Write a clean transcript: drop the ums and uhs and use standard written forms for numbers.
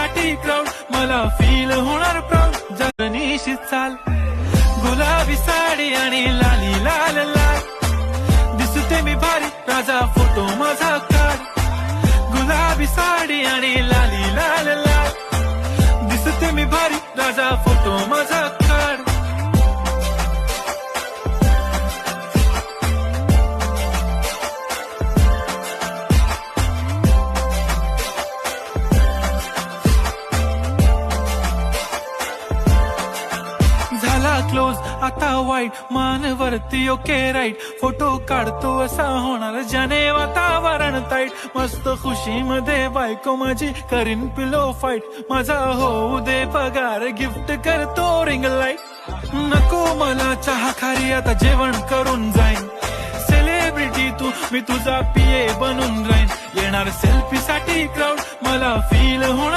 साठी क्राऊड, मला फील होणार प्राऊड. जगनीशी चाल, गुलाबी साडी आणि लाली लाल लाल, दिसते मी भारी राजा फोटो माझा काढ. गुलाबी साडी आणि लाली लाल लाल, दिसते मी भारी राजा फोटो माझा काढ. झाला क्लोज आता वाईट, मानवरती ओके राईट, फोटो काढतो असा होणार ज्याने वातावरण ताईट. मस्त खुशी मध्ये बायको माझी करीन पिलो फाईट, माझा होऊ दे पगार गिफ्ट करतो रिंग लाईट. नको मला चहा खारी आता जेवण करून जाईन, सेलिब्रिटी तू मी तुझा पिये बनून राहीन. येणार सेल्फी साठी क्राऊड, मला फील होणार